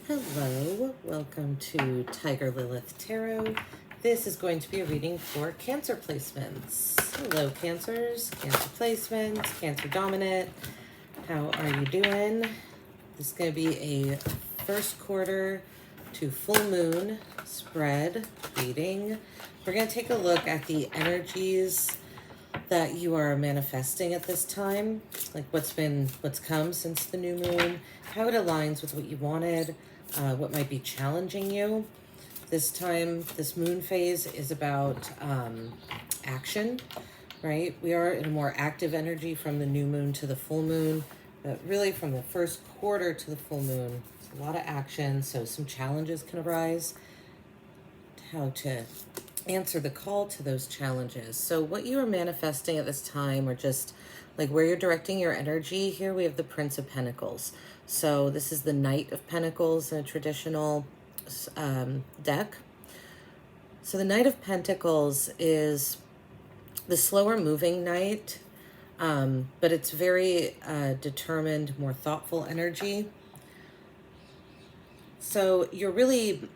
Hello, welcome to Tiger Lilith Tarot. This is going to be a reading for Cancer placements. Hello, Cancers, Cancer placements, Cancer dominant. How are you doing? This is going to be a first quarter to full moon spread reading. We're going to take a look at the energies that you are manifesting at this time, like what's come since the new moon, how it aligns with what you wanted, what might be challenging you. This time, this moon phase is about action, right? We are in a more active energy from the new moon to the full moon, but really from the first quarter to the full moon, it's a lot of action, so some challenges can arise. How to answer the call to those challenges. So what you are manifesting at this time, or just like where you're directing your energy, here we have the Prince of Pentacles. So this is the Knight of Pentacles in a traditional deck. So the Knight of Pentacles is the slower moving knight, but it's very determined, more thoughtful energy. So you're really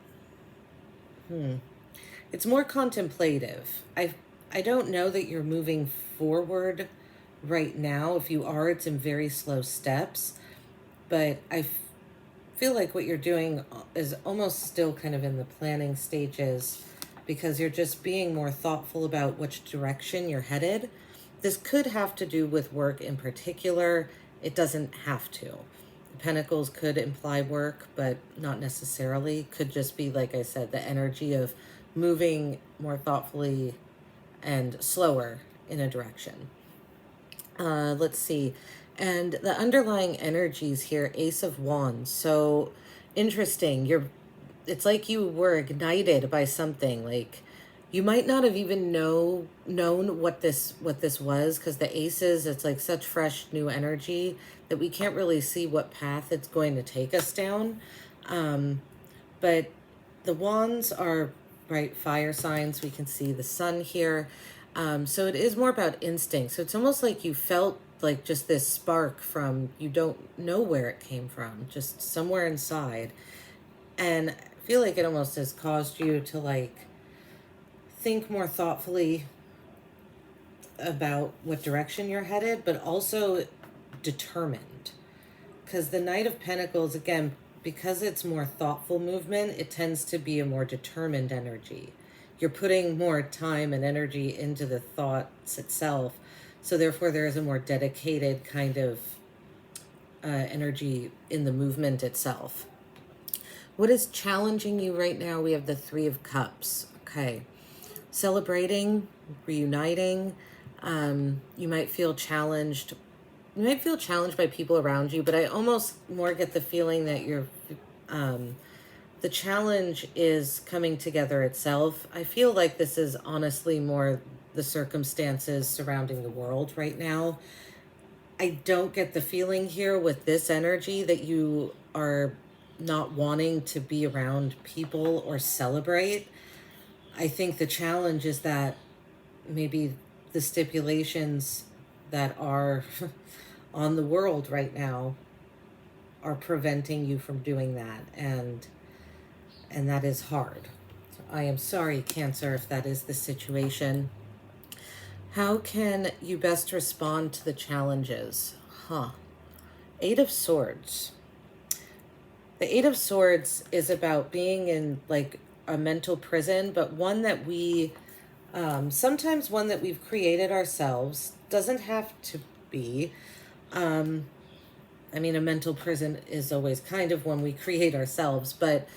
it's more contemplative. I don't know that you're moving forward right now. If you are, it's in very slow steps. But I feel like what you're doing is almost still kind of in the planning stages, because you're just being more thoughtful about which direction you're headed. This could have to do with work in particular. It doesn't have to. Pentacles could imply work, but not necessarily. Could just be, like I said, the energy of moving more thoughtfully and slower in a direction. Let's see. And the underlying energies here, Ace of Wands. So interesting. It's like you were ignited by something. Like you might not have even known what this was, because the aces, it's like such fresh new energy that we can't really see what path it's going to take us down. But the wands are, right, fire signs. We can see the sun here. So it is more about instinct. So it's almost like you felt like just this spark from, you don't know where it came from, just somewhere inside. And I feel like it almost has caused you to like think more thoughtfully about what direction you're headed, but also determined. Because the Knight of Pentacles, again, because it's more thoughtful movement, it tends to be a more determined energy. You're putting more time and energy into the thoughts itself. So therefore there is a more dedicated kind of energy in the movement itself. What is challenging you right now? We have the Three of Cups. Okay. Celebrating, reuniting. You might feel challenged. You might feel challenged by people around you, but I almost more get the feeling that you're, the challenge is coming together itself. I feel like this is honestly more the circumstances surrounding the world right now. I don't get the feeling here with this energy that you are not wanting to be around people or celebrate. I think the challenge is that maybe the stipulations that are on the world right now are preventing you from doing that, and that is hard. So I am sorry, Cancer, if that is the situation. How can you best respond to the challenges? Eight of Swords. The Eight of Swords is about being in like a mental prison, but one that we, sometimes one that we've created ourselves. Doesn't have to be. I mean, a mental prison is always kind of one we create ourselves, but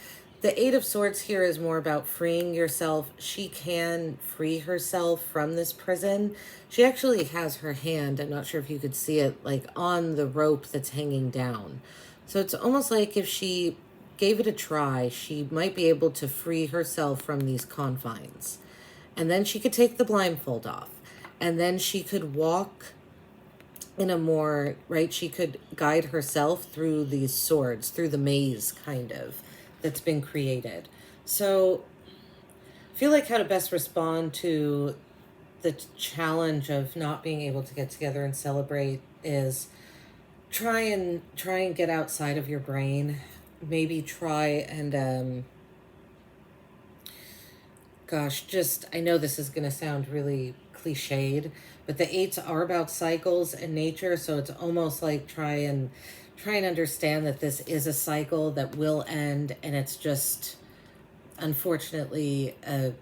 the Eight of Swords here is more about freeing yourself. She can free herself from this prison. She actually has her hand, I'm not sure if you could see it, like on the rope that's hanging down. So it's almost like if she gave it a try, she might be able to free herself from these confines. And then she could take the blindfold off. And then she could walk in a more, right, she could guide herself through these swords, through the maze kind of that's been created. So I feel like how to best respond to the challenge of not being able to get together and celebrate is try and get outside of your brain. maybe try and, gosh, just, I know this is going to sound really cliched, but the eights are about cycles and nature. So it's almost like try and understand that this is a cycle that will end. And it's just, unfortunately, a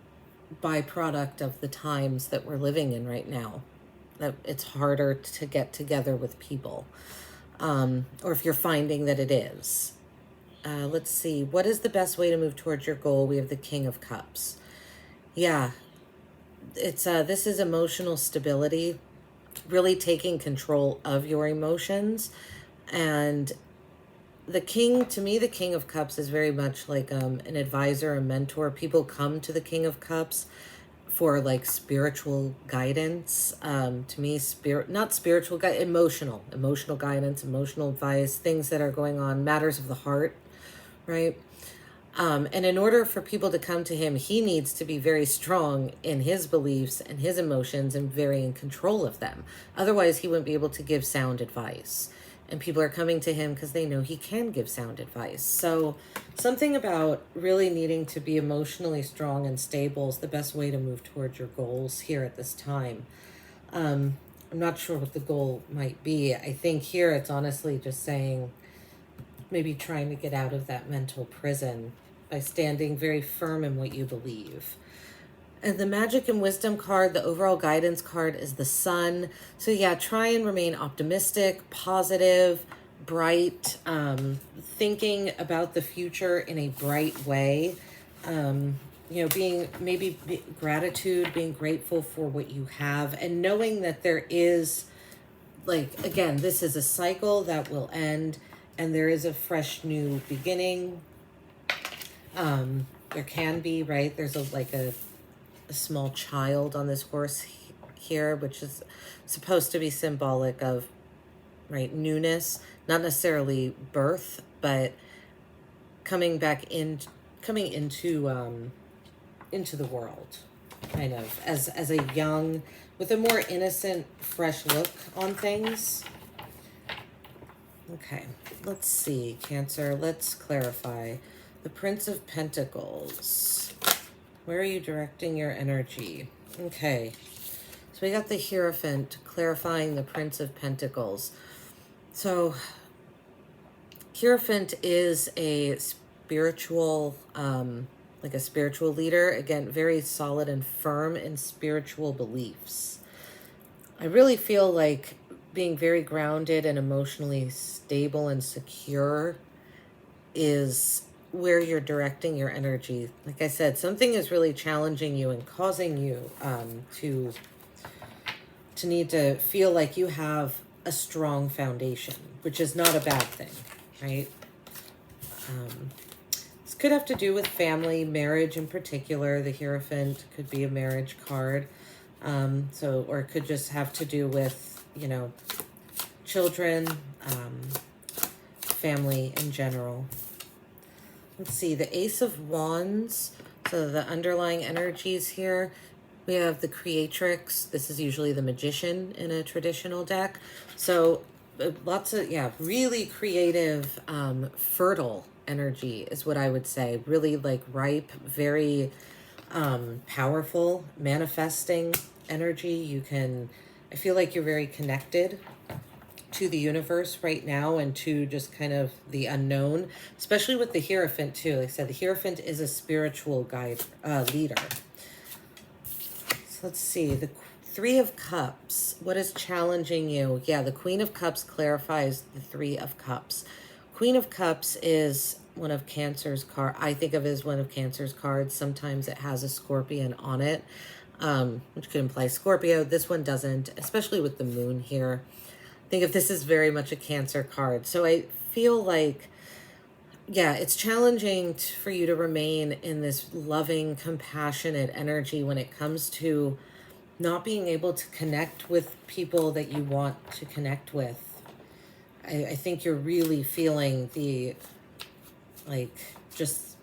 byproduct of the times that we're living in right now. That it's harder to get together with people. Or if you're finding that it is. Let's see. What is the best way to move towards your goal? We have the King of Cups. Yeah, it's this is emotional stability, really taking control of your emotions. And the king, to me, the King of Cups is very much like an advisor, a mentor. People come to the King of Cups for like spiritual guidance. To me, not spiritual emotional guidance, emotional advice, things that are going on, matters of the heart, right? And in order for people to come to him, he needs to be very strong in his beliefs and his emotions and very in control of them. Otherwise, he wouldn't be able to give sound advice. And people are coming to him because they know he can give sound advice. So something about really needing to be emotionally strong and stable is the best way to move towards your goals here at this time. I'm not sure what the goal might be. I think here it's honestly just saying maybe trying to get out of that mental prison by standing very firm in what you believe. And the Magic and Wisdom card, the overall guidance card, is the Sun. So yeah, try and remain optimistic, positive, bright, thinking about the future in a bright way. Being gratitude, being grateful for what you have, and knowing that there is, like, again, this is a cycle that will end, and there is a fresh new beginning. There can be, right? There's a small child on this horse here, which is supposed to be symbolic of, right, newness, not necessarily birth, but coming into the world, kind of as a young, with a more innocent, fresh look on things. Okay, let's see, Cancer, let's clarify. The Prince of Pentacles. Where are you directing your energy? Okay, so we got the Hierophant clarifying the Prince of Pentacles. So Hierophant is a spiritual, like a spiritual leader. Again, very solid and firm in spiritual beliefs. I really feel like being very grounded and emotionally stable and secure is where you're directing your energy. Like I said, something is really challenging you and causing you to need to feel like you have a strong foundation, which is not a bad thing, right? This could have to do with family, marriage in particular. The Hierophant could be a marriage card. Or it could just have to do with, children, family in general. Let's see, the Ace of Wands. So the underlying energies here, we have the Creatrix. This is usually the Magician in a traditional deck. So lots of, really creative, fertile energy is what I would say. Really like ripe, very powerful, manifesting energy. I feel like you're very connected to the universe right now and to just kind of the unknown, especially with the Hierophant too. Like I said, the Hierophant is a spiritual guide, leader. So let's see, the Three of Cups. What is challenging you? Yeah, the Queen of Cups clarifies the Three of Cups. Queen of Cups is one of Cancer's cards. I think of it as one of Cancer's cards. Sometimes it has a scorpion on it, which could imply Scorpio. This one doesn't, especially with the moon here. I think of this as very much a Cancer card. So I feel like, it's challenging for you to remain in this loving, compassionate energy when it comes to not being able to connect with people that you want to connect with. I think you're really feeling the, just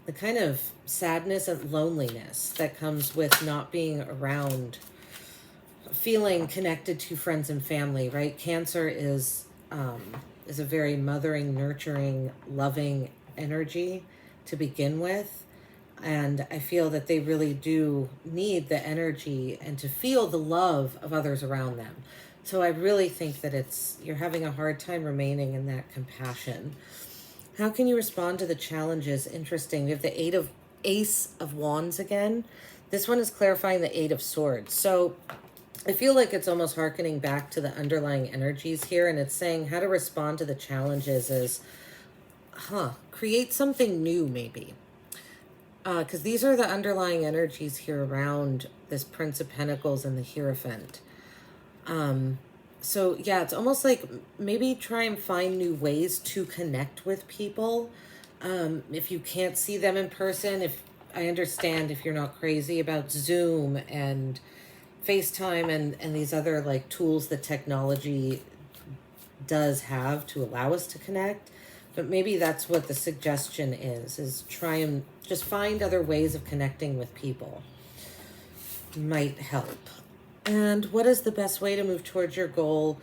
the kind of sadness and loneliness that comes with not being around, feeling connected to friends and family, right? Cancer is is a very mothering, nurturing, loving energy to begin with. And I feel that they really do need the energy and to feel the love of others around them. So I really think that you're having a hard time remaining in that compassion. How can you respond to the challenges? Interesting. We have the Ace of Wands again. This one is clarifying the Eight of Swords. So I feel like it's almost hearkening back to the underlying energies here, and it's saying how to respond to the challenges is, create something new maybe. Because these are the underlying energies here around this Prince of Pentacles and the Hierophant. So yeah, it's almost like maybe try and find new ways to connect with people. If you can't see them in person, if I understand if you're not crazy about Zoom and FaceTime and these other like tools that technology does have to allow us to connect. But maybe that's what the suggestion is try and just find other ways of connecting with people. Might help. And what is the best way to move towards your goal?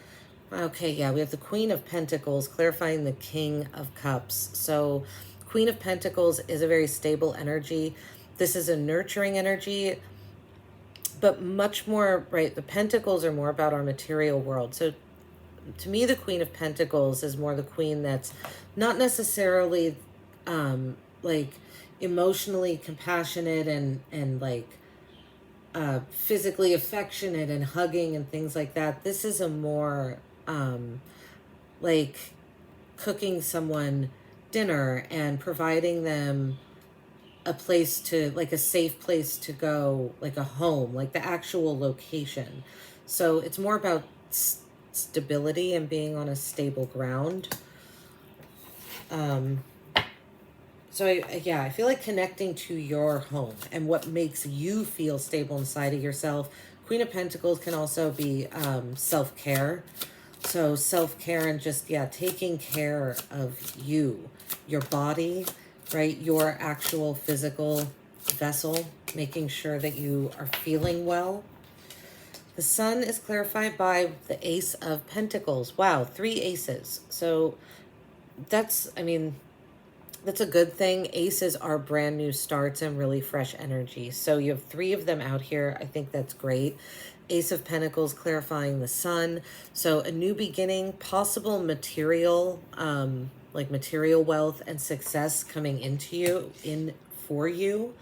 Okay, yeah, we have the Queen of Pentacles clarifying the King of Cups. So Queen of Pentacles is a very stable energy. This is a nurturing energy, but much more, right? The Pentacles are more about our material world. So to me, the Queen of Pentacles is more the queen that's not necessarily like emotionally compassionate and like physically affectionate and hugging and things like that. This is a more like cooking someone dinner and providing them a place to, like a safe place to go, like a home, like the actual location. So it's more about stability and being on a stable ground. So I feel like connecting to your home and what makes you feel stable inside of yourself. Queen of Pentacles can also be self-care. So self-care and just, taking care of you, your body, right? Your actual physical vessel, making sure that you are feeling well. The Sun is clarified by the Ace of Pentacles. Wow, 3 aces. So that's a good thing. Aces are brand new starts and really fresh energy. So you have 3 of them out here. I think that's great. Ace of Pentacles clarifying the Sun. So a new beginning, possible material, like material wealth and success coming into you, for you.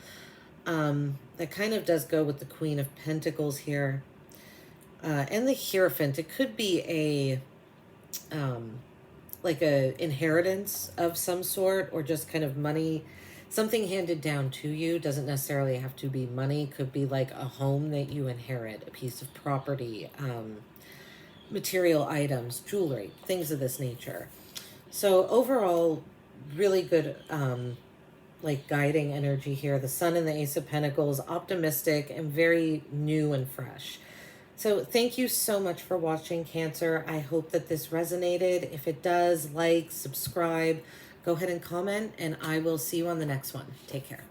That kind of does go with the Queen of Pentacles here. And the Hierophant. It could be a like a inheritance of some sort, or just kind of money, something handed down to you. Doesn't necessarily have to be money. Could be like a home that you inherit, a piece of property, material items, jewelry, things of this nature. So overall, really good like guiding energy here. The Sun and the Ace of Pentacles, optimistic and very new and fresh. So thank you so much for watching, Cancer. I hope that this resonated. If it does, like, subscribe, go ahead and comment, and I will see you on the next one. Take care.